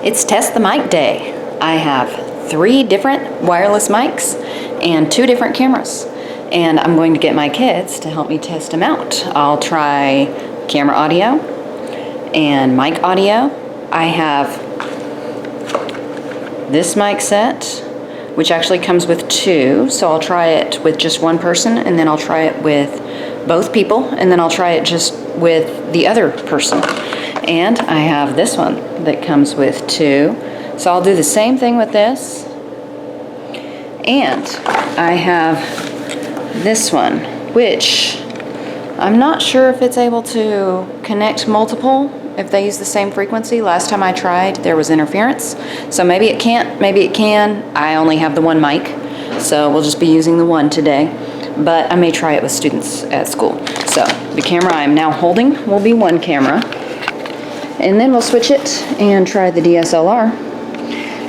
It's Test the Mic Day. I have 3 different wireless mics and 2 different cameras. And I'm going to get my kids to help me test them out. I'll try camera audio and mic audio. I have this mic set, which actually comes with 2. So I'll try it with just one person, and then I'll try it with both people, and then I'll try it just with the other person. And I have this one that comes with 2. So I'll do the same thing with this. And I have this one, which I'm not sure if it's able to connect multiple if they use the same frequency. Last time I tried, there was interference. So maybe it can't, maybe it can. I only have the one mic, so we'll just be using the one today. But I may try it with students at school. So the camera I'm now holding will be one camera. And then we'll switch it and try the DSLR.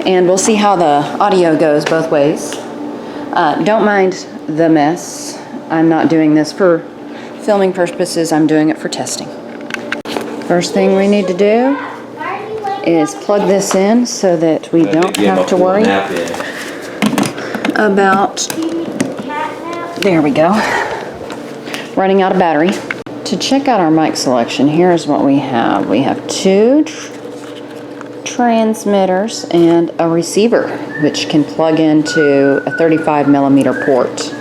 And we'll see how the audio goes both ways. Don't mind the mess. I'm not doing this for filming purposes. I'm doing it for testing. First thing we need to do is plug this in so that we don't have to worry about, there we go, running out of battery. To check out our mic selection, here's what we have. We have 2 transmitters and a receiver, which can plug into a 35mm port.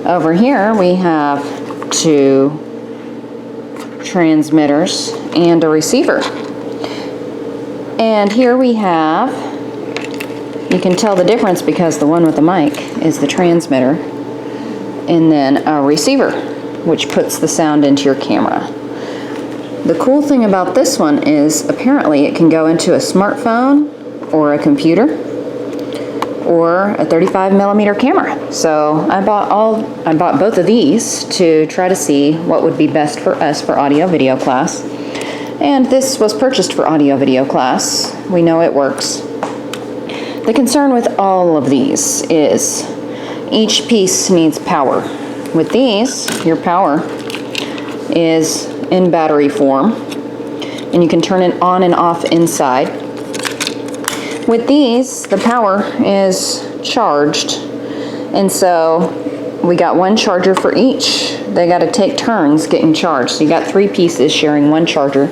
Over here we have 2 transmitters and a receiver. And here we have, you can tell the difference because the one with the mic is the transmitter, and then a receiver, which puts the sound into your camera. The cool thing about this one is apparently it can go into a smartphone or a computer or a 35mm camera. So I bought both of these to try to see what would be best for us for audio video class. And this was purchased for audio video class. We know it works. The concern with all of these is each piece needs power. With these, your power is in battery form, and you can turn it on and off inside. With these, the power is charged, and so we got one charger for each. They got to take turns getting charged. So you got 3 pieces sharing one charger.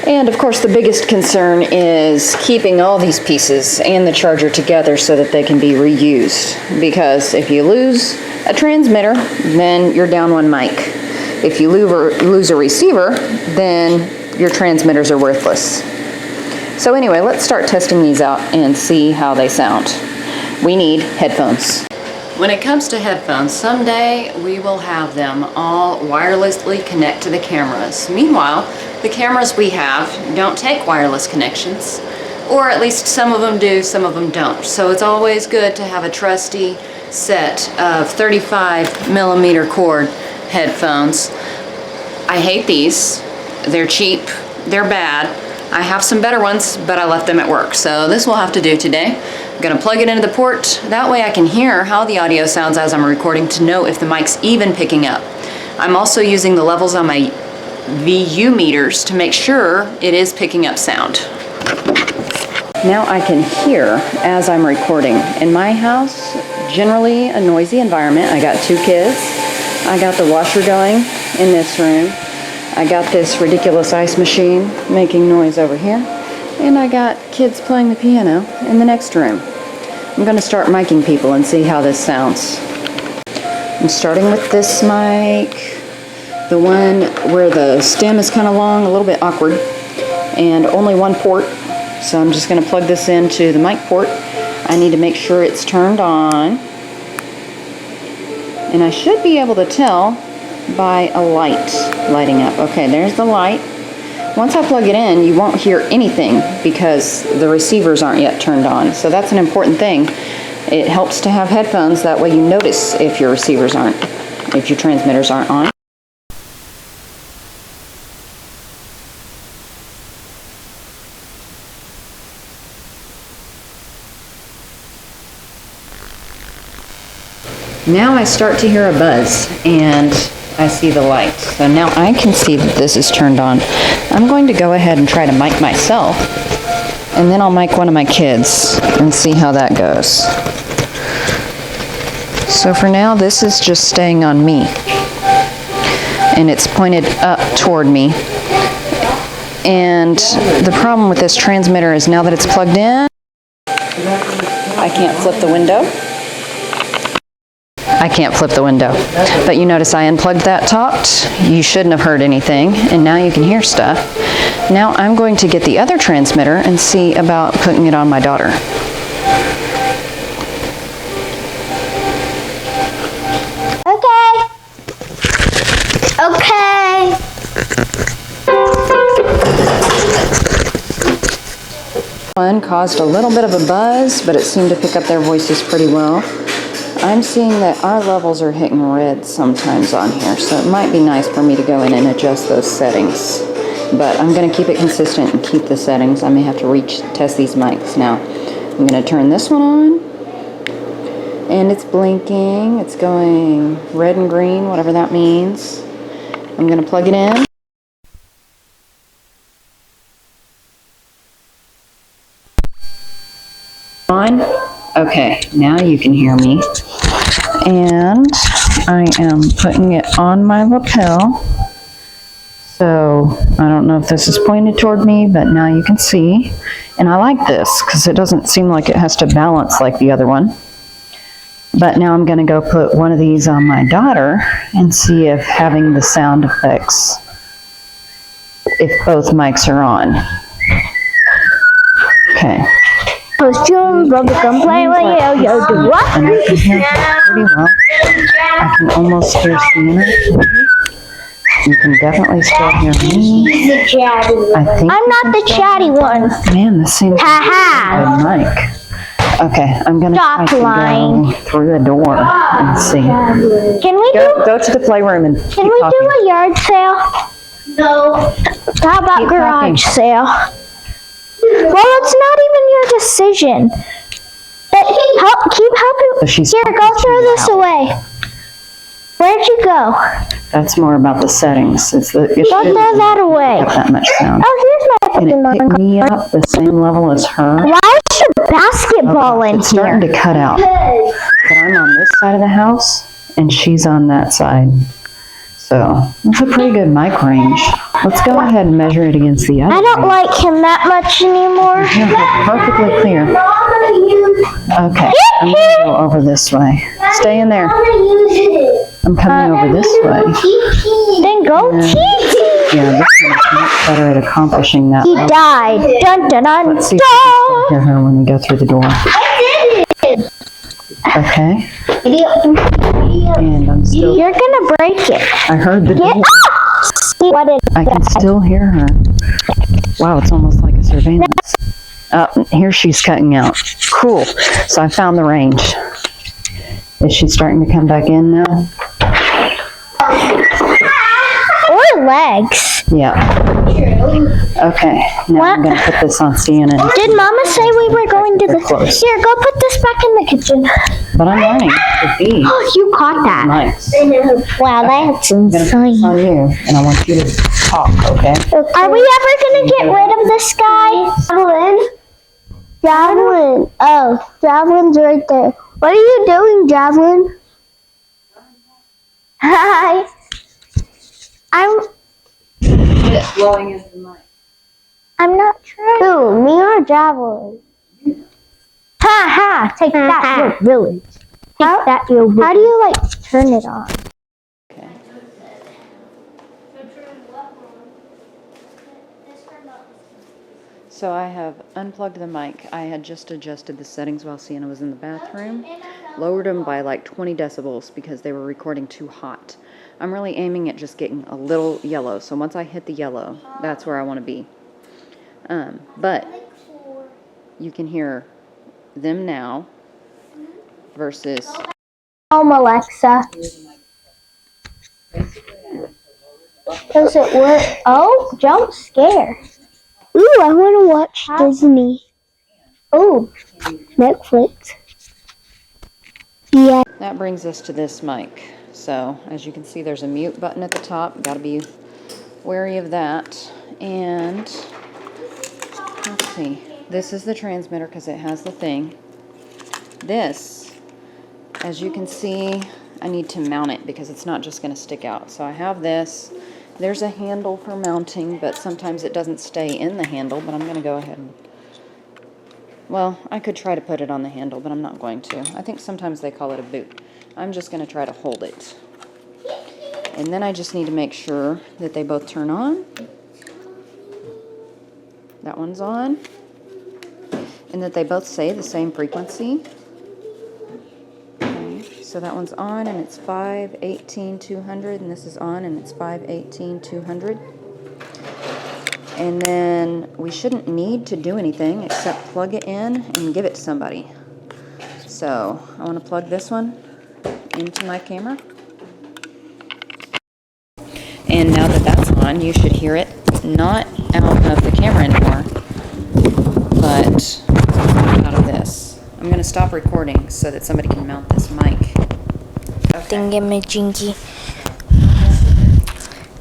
And of course the biggest concern is keeping all these pieces and the charger together so that they can be reused. Because if you lose a transmitter, then you're down one mic. If you lose a receiver, then your transmitters are worthless. So anyway, let's start testing these out and see how they sound. We need headphones. When it comes to headphones, someday we will have them all wirelessly connect to the cameras. Meanwhile, the cameras we have don't take wireless connections, or at least some of them do, some of them don't. So it's always good to have a trusty set of 35mm cord headphones. I hate these. They're cheap, they're bad. I have some better ones, but I left them at work. So this will have to do today. I'm gonna plug it into the port. That way I can hear how the audio sounds as I'm recording to know if the mic's even picking up. I'm also using the levels on my VU meters to make sure it is picking up sound. Now I can hear as I'm recording. In my house, generally a noisy environment. I got 2 kids. I got the washer going in this room. I got this ridiculous ice machine making noise over here. And I got kids playing the piano in the next room. I'm going to start miking people and see how this sounds. I'm starting with this mic, the one where the stem is kind of long, a little bit awkward, and only one port. So I'm just going to plug this into the mic port. I need to make sure it's turned on. And I should be able to tell by a light lighting up. Okay, there's the light. Once I plug it in, you won't hear anything because the receivers aren't yet turned on. So that's an important thing. It helps to have headphones, that way you notice if your receivers aren't, if your transmitters aren't on. Now I start to hear a buzz, and I see the light. So now I can see that this is turned on. I'm going to go ahead and try to mic myself, and then I'll mic one of my kids and see how that goes. So for now, this is just staying on me, and it's pointed up toward me. And the problem with this transmitter is now that it's plugged in, I can't flip the window. I can't flip the window. But you notice I unplugged that talked. You shouldn't have heard anything, and now you can hear stuff. Now I'm going to get the other transmitter and see about putting it on my daughter. Okay. One caused a little bit of a buzz, but it seemed to pick up their voices pretty well. I'm seeing that our levels are hitting red sometimes on here, so it might be nice for me to go in and adjust those settings. But I'm going to keep it consistent and keep the settings. I may have to test these mics now. I'm going to turn this one on, and it's blinking. It's going red and green, whatever that means. I'm going to plug it in. On. Okay, now you can hear me. And I am putting it on my lapel. So I don't know if this is pointed toward me, but now you can see. And I like this because it doesn't seem like it has to balance like the other one. But now I'm going to go put one of these on my daughter and see if having the sound effects, if both mics are on. Okay. Costume, bubblegum play with you, yo, do what? And I can hear her pretty well. I can almost hear Sienna. You can definitely still hear me. I think I'm not the chatty one. Man, this seems like a good mic. Okay, I'm gonna try to go through the door and see. Can we go to the playroom and Can we do a yard sale? No. How about garage sale? Well, it's not even your decision. But keep helping. Here, go throw this away. Where'd you go? That's more about the settings. It's the Go throw that away. That much sound. Oh, here's my Can it pick me up the same level as her? Why is your basketball in It's starting here? to cut out. But I'm on this side of the house, and she's on that side. So it's a pretty good mic range. Let's go ahead and measure it against the other. I don't like him that much anymore. Yeah, perfectly clear. Okay, I'm going to go over this way. Stay in there. I'm coming over this way. Then go TT. Yeah, this one is much better at accomplishing that. He died. Dun dun dun. Let's see if we can still hear her when we go through the door. Okay. And I'm still. You're gonna break it. I heard the door. What is I can still hear her. Wow, it's almost like a surveillance. Here she's cutting out. Cool. So I found the range. Is she starting to come back in now? Or legs. Yeah. Okay. Now I'm going to put this on Sienna. Did Mama say we were going to the... Close. Here, go put this back in the kitchen. But I'm learning to be Oh, you caught that. nice. Wow, that's I'm going to put insane. this on you, and I want you to talk, okay? Are we ever going to get rid of this guy? Javelin? Javelin. Oh, Javelin's right there. What are you doing, Javelin? Hi. I'm not trying. Who, me or Javelin? Ha ha! Take that, your village. Take that, your village. How do you, like, turn it on? Okay. So I have unplugged the mic. I had just adjusted the settings while Sienna was in the bathroom. Lowered them by like 20 decibels because they were recording too hot. I'm really aiming at just getting a little yellow. So once I hit the yellow, that's where I want to be. But you can hear them now versus... Alexa. Does it work? Oh, jump scare. Ooh, I want to watch Disney. Oh, Netflix. Yeah. That brings us to this mic. So as you can see, there's a mute button at the top. Got to be wary of that. And let's see, this is the transmitter because it has the thing. This, as you can see, I need to mount it because it's not just going to stick out. So I have this. There's a handle for mounting, but sometimes it doesn't stay in the handle, but I'm going to go ahead and, well, I could try to put it on the handle, but I'm not going to. I think sometimes they call it a boot. I'm just going to try to hold it. And then I just need to make sure that they both turn on. That one's on. And that they both say the same frequency. Okay, so that one's on and it's 518-200, and this is on and it's 518-200. And then we shouldn't need to do anything except plug it in and give it to somebody. So I want to plug this one into my camera. And now that that's on, you should hear it not out of the camera anymore, but out of this. I'm going to stop recording so that somebody can mount this mic. Okay. Thingamajinky.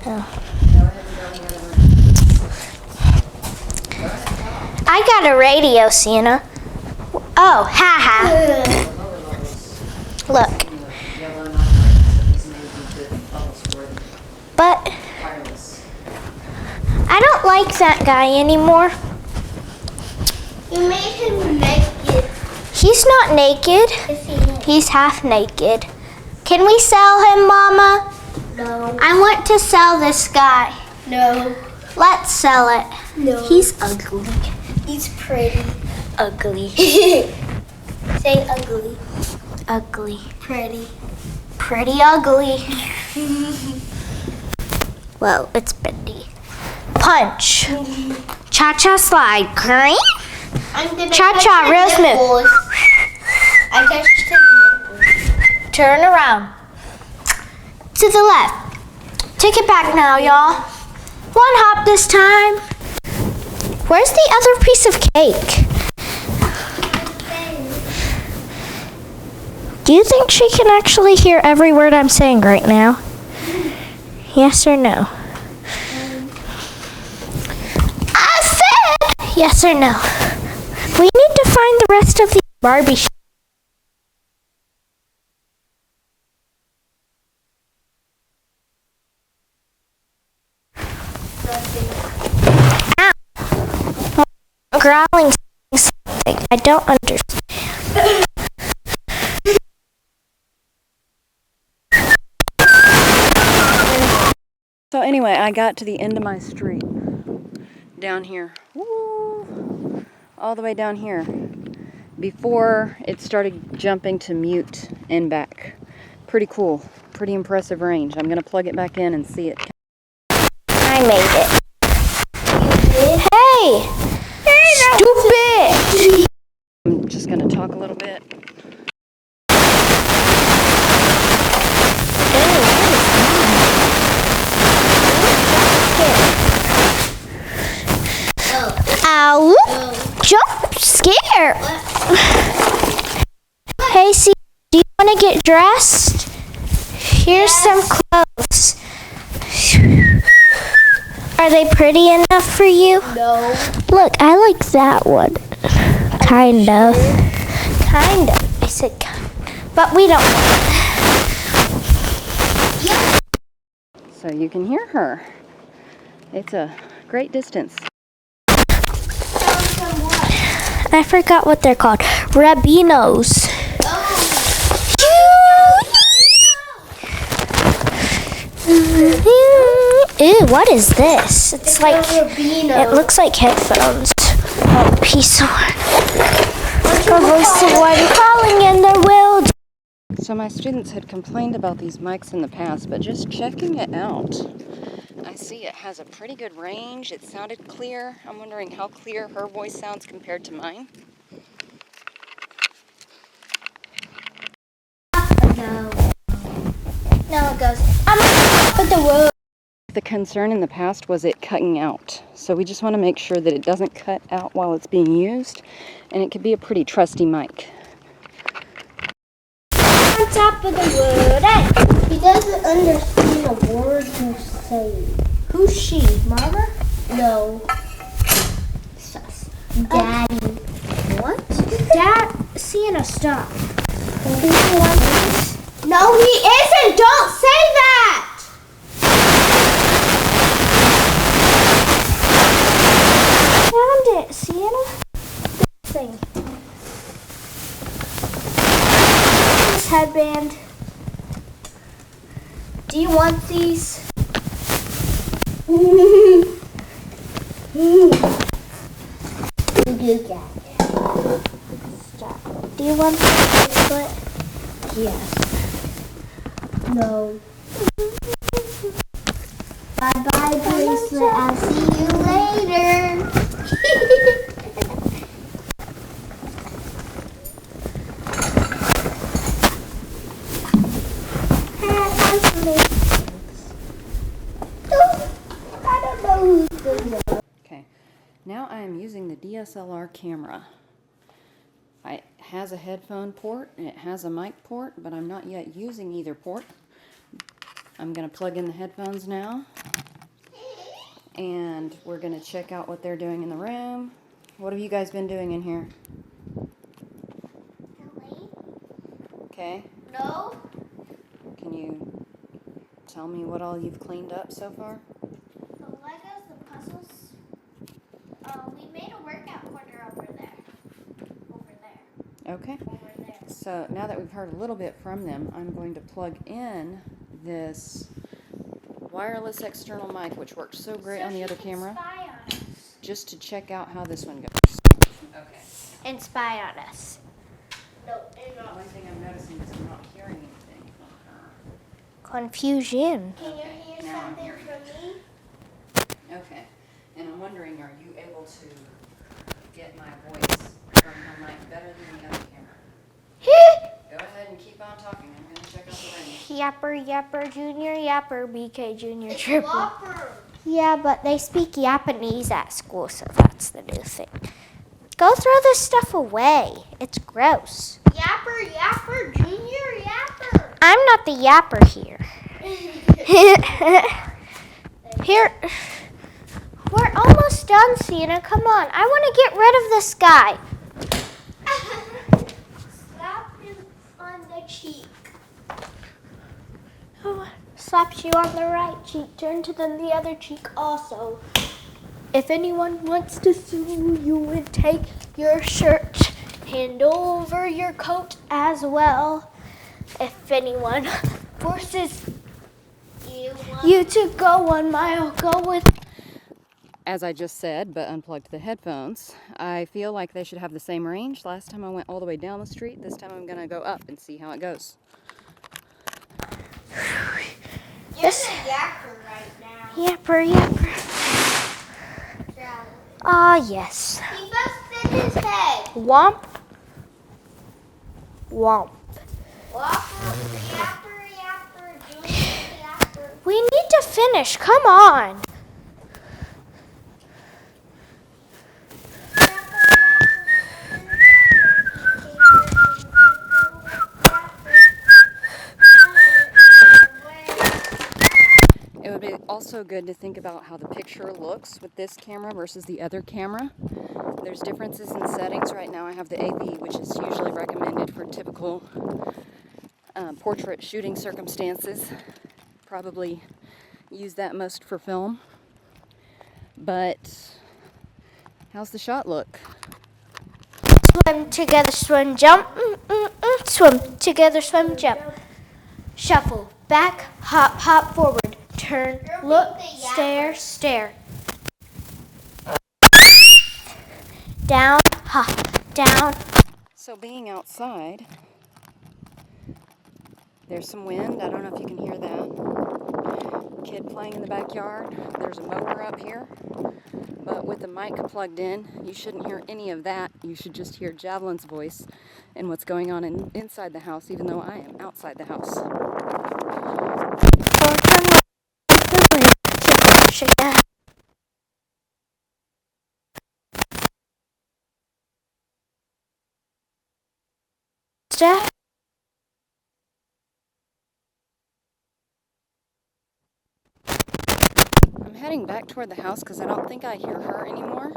Oh. I got a radio, Sienna. Oh, haha. Look. But I don't like that guy anymore. You made him naked. He's not naked. Yes, he is. He's half naked. Can we sell him, Mama? No. I want to sell this guy. No. Let's sell it. No. He's ugly. He's pretty. Ugly. Say ugly. Ugly. Pretty. Pretty ugly. Well, it's bendy. Punch. Cha-cha slide. Green. I'm gonna Cha-cha, touch real his smooth. nipples. I touched his nipples. Turn around. To the left. Take it back now, y'all. One hop this time. Where's the other piece of cake? Do you think she can actually hear every word I'm saying right now? Yes or no? I said yes or no. We need to find the rest of the Barbie shop. Ow. Growling something. I don't understand. So anyway, I got to the end of my street. Down here. Woo! All the way down here. Before it started jumping to mute and back. Pretty cool. Pretty impressive range. I'm going to plug it back in and see it. I made it. Hey! Stupid! I'm just going to talk a little bit. Oh. Ow! Jump scare! Hey, see, do you want to get dressed? Here's some clothes. Are they pretty enough for you? No. Look, I like that one. Kind of. Kind of. I said kind. But we don't know. So you can hear her. It's a great distance. I forgot what they're called. Rabinos. Ew, what is this? It's like, it looks like headphones. Oh, peace on. A voice of one calling in the wild. So my students had complained about these mics in the past, but just checking it out, I see it has a pretty good range. It sounded clear. I'm wondering how clear her voice sounds compared to mine. No, it goes. I'm up the road. The concern in the past was it cutting out. So we just want to make sure that it doesn't cut out while it's being used. And it could be a pretty trusty mic. On top of the road. Hey. He doesn't understand a word you're saying. Who's she? Mama? No. Sus. Daddy. What? Dad, Sienna, stop. No, he isn't. Don't say that. Found it, Sienna. This thing. This headband. Do you want these? Stop. Do you want the bracelet? Yes. No. Bye-bye, bracelet. I'll see you later. I don't know who's doing that. Okay, now I am using the DSLR camera. It has a headphone port and it has a mic port, but I'm not yet using either port. I'm going to plug in the headphones now, and we're going to check out what they're doing in the room. What have you guys been doing in here? Okay, No. can you tell me what all you've cleaned up so far? The Legos, the puzzles. We made a workout corner over there. Okay. Over there. So now that we've heard a little bit from them, I'm going to plug in this wireless external mic, which works so great on the other camera, Spy on us. just to check out how this one goes. Okay. And spy on us. No, they're The not. only thing I'm noticing is I'm not hearing anything from her. Confusion. Can you hear Now I'm something hearing from me? Okay. And I'm wondering, are you able to get my voice from her mic better than the other camera? Go ahead and keep on talking. I'm going to check out the range. Yapper, yapper, junior, yapper, BK, junior, triple. Whopper. Yeah, but they speak Japanese at school, so that's the new thing. Go throw this stuff away. It's gross. Yapper, yapper, junior, yapper. I'm not the yapper here. Here, we're almost done, Sienna. Come on. I want to get rid of this guy. Slap him on the cheek. Oh, slaps you on the right cheek. Turn to the other cheek also. If anyone wants to sue you and take your shirt, hand over your coat as well. If anyone forces you to go 1 mile, go with. As I just said, but unplugged the headphones, I feel like they should have the same range. Last time I went all the way down the street. This time I'm going to go up and see how it goes. You're the yapper right now. Yapper, yapper. Ah, yes. He busted his head. Womp. Womp. Whopper, yapper, yapper, junior, yapper. We need to finish. Come on. It would be also good to think about how the picture looks with this camera versus the other camera. There's differences in settings. Right now I have the AV, which is usually recommended for typical portrait shooting circumstances. Probably use that most for film. But how's the shot look? Swim together, swim, jump. Swim together, swim, jump. Shuffle. Back, hop, hop, forward. Turn, look, stare, stare. Down, hop, down. So being outside, there's some wind. I don't know if you can hear that. Kid playing in the backyard. There's a mower up here. But with the mic plugged in, you shouldn't hear any of that. You should just hear Javelin's voice and what's going on inside the house, even though I am outside the house. Shake that. Step. heading back toward the house because I don't think I hear her anymore.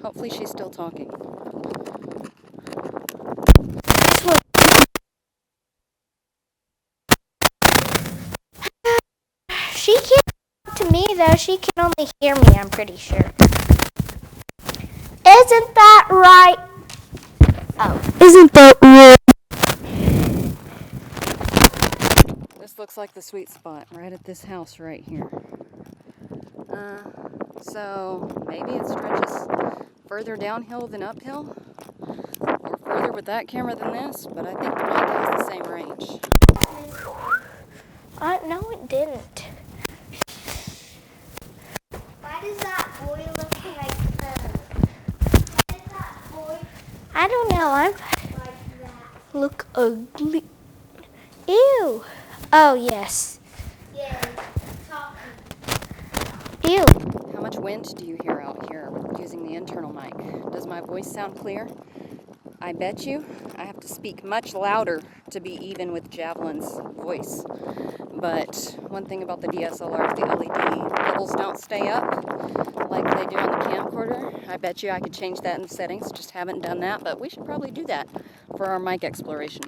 Hopefully she's still talking. She can't talk to me though. She can only hear me, I'm pretty sure. Isn't that right? Oh. Isn't that right? This looks like the sweet spot right at this house right here. So maybe it stretches further downhill than uphill, or further with that camera than this, but I think the mic has the same range. No, it didn't. Why does that boy look like why does that boy? I don't know. I'm like that. Look ugly. Ew. Oh yes. Yeah. Talking. Ew. How much wind do you hear out here using the internal mic? Does my voice sound clear? I bet you I have to speak much louder to be even with Javelin's voice. But one thing about the DSLR, the LED bubbles don't stay up like they do on the camcorder. I bet you I could change that in the settings, just haven't done that, but we should probably do that for our mic exploration.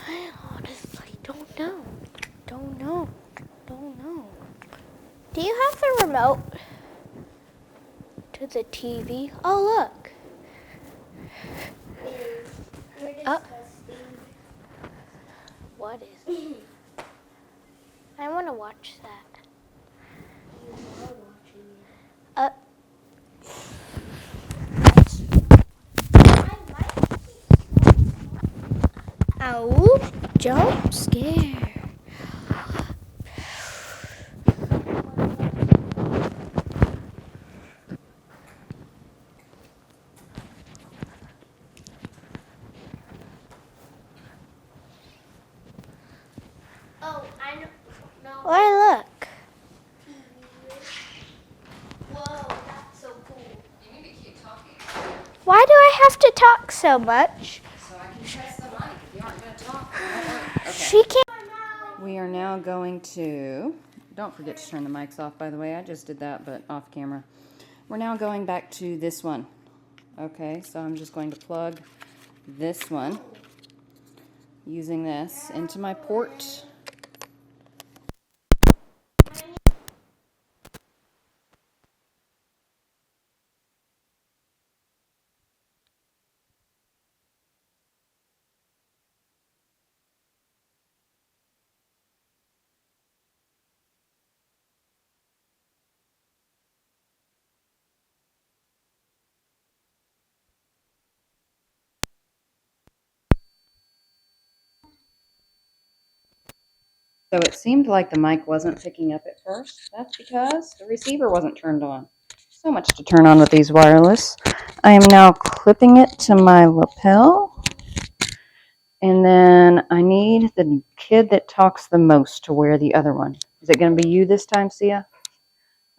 I honestly don't know. Don't know. Do you have the remote to the TV? Oh, look. Oh. What is it? I want to watch that. You are watching it. Ow, jump scare. Oh, I know. Why, look. Whoa, that's so cool. You need to keep talking. Why do I have to talk so much? So I can test the mic. If you aren't going to talk, okay. She can't. We are now going to, don't forget to turn the mics off, by the way. I just did that, but off camera. We're now going back to this one. Okay, so I'm just going to plug this one using this into my port. So it seemed like the mic wasn't picking up at first. That's because the receiver wasn't turned on. So much to turn on with these wireless. I am now clipping it to my lapel. And then I need the kid that talks the most to wear the other one. Is it going to be you this time, Sia?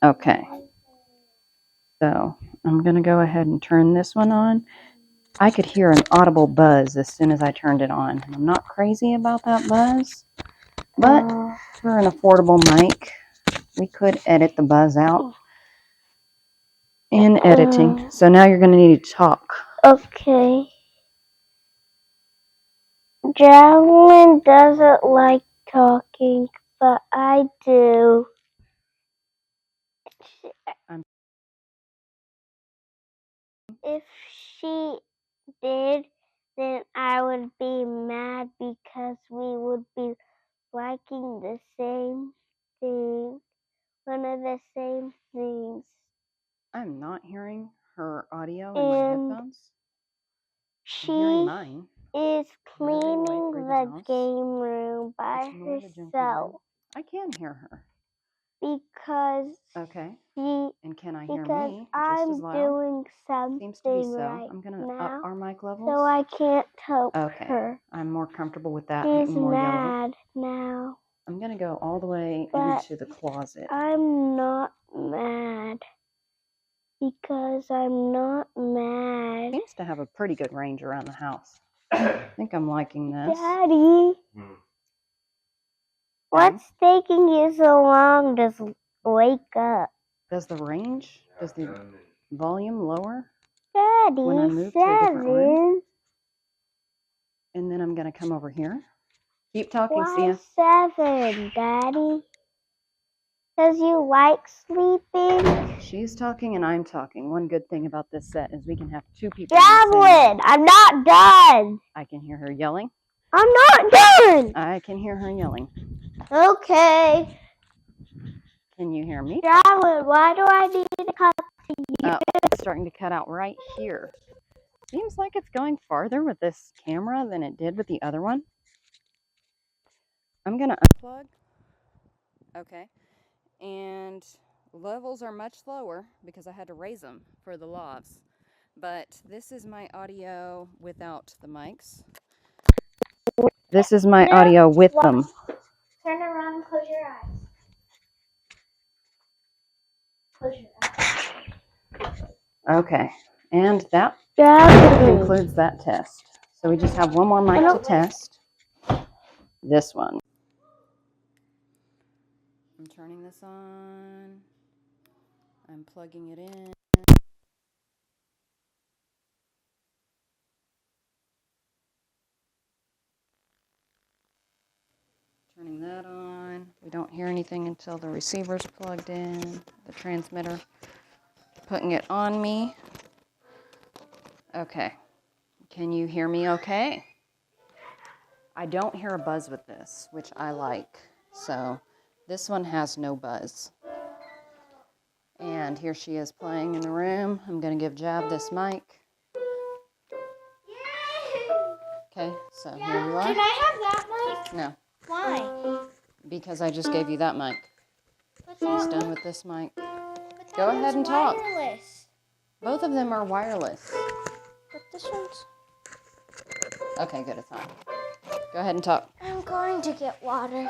Okay. So I'm going to go ahead and turn this one on. I could hear an audible buzz as soon as I turned it on. I'm not crazy about that buzz. But for an affordable mic, we could edit the buzz out in editing. So now you're going to need to talk. Okay. Javelin doesn't like talking, but I do. If she did, then I would be mad because we would be liking the same thing, one of the same things. I'm not hearing her audio in my headphones. She I'm hearing mine. is cleaning the game room by herself. I can hear her. Because okay. And can I hear because me I'm just as loud? doing something Seems to be so. right I'm going to now, up our mic levels. so I can't help okay. her. I'm more comfortable with that. She's more mad yellow. now. I'm going to go all the way But into the closet. I'm not mad. Because I'm not mad. Seems to have a pretty good range around the house. I think I'm liking this. Daddy, what's taking you so long to wake up? Does the range, does the volume lower Daddy, when I move to a different room? 7. And then I'm going to come over here. Keep talking, Why Sia. 7, Daddy? Because you like sleeping? She's talking and I'm talking. One good thing about this set is we can have 2 people. Javelin, I'm not done. I can hear her yelling. I'm not done. I can hear her yelling. Okay. Can you hear me? Javelin, why do I need to come to you? Oh, it's starting to cut out right here. Seems like it's going farther with this camera than it did with the other one. I'm going to unplug. Okay. And levels are much lower because I had to raise them for the lavs. But this is my audio without the mics. This is my audio with them. Turn around and close your eyes. Close your eyes. Okay. And that Javelin. concludes that test. So we just have one more mic to test. This one. I'm turning this on. I'm plugging it in. Turning that on. We don't hear anything until the receiver's plugged in, the transmitter. Putting it on me. Okay. Can you hear me okay? I don't hear a buzz with this, which I like. So this one has no buzz. And here she is playing in the room. I'm going to give Jab this mic. Okay, so here you are. Can I have that mic? No, Why? because I just gave you that mic. But She's that- done with this mic. but Go that ahead and one's talk. wireless. Both of them are wireless. But this one's... Okay, good, it's on. Go ahead and talk. I'm going to get water.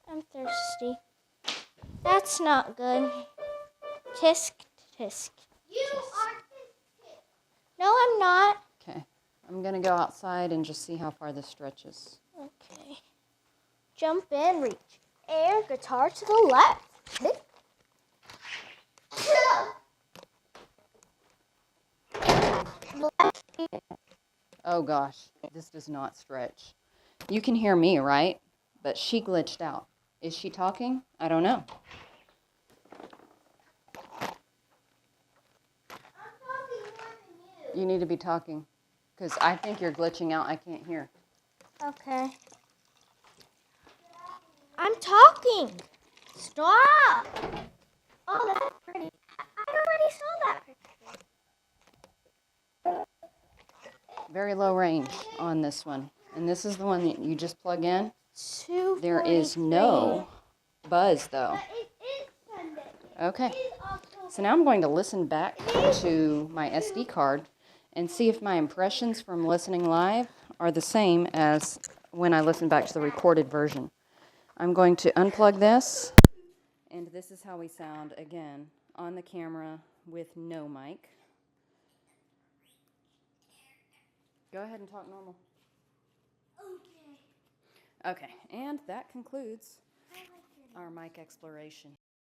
I'm thirsty. That's not good. Tisk, tisk. You are tisk. No, I'm not. Okay, I'm going to go outside and just see how far this stretches. Okay. Jump in, reach. Air guitar to the left. Tick. Oh gosh, this does not stretch. You can hear me, right? But she glitched out. Is she talking? I don't know. You need to be talking, because I think you're glitching out. I can't hear. Okay. I'm talking. Stop. Oh, that's pretty. I already saw that picture. Very low range on this one. And this is the one that you just plug in. There is no buzz, though. Okay. So now I'm going to listen back to my SD card and see if my impressions from listening live are the same as when I listen back to the recorded version. I'm going to unplug this, and this is how we sound, again, on the camera with no mic. Go ahead and talk normal. Okay, and that concludes our mic exploration.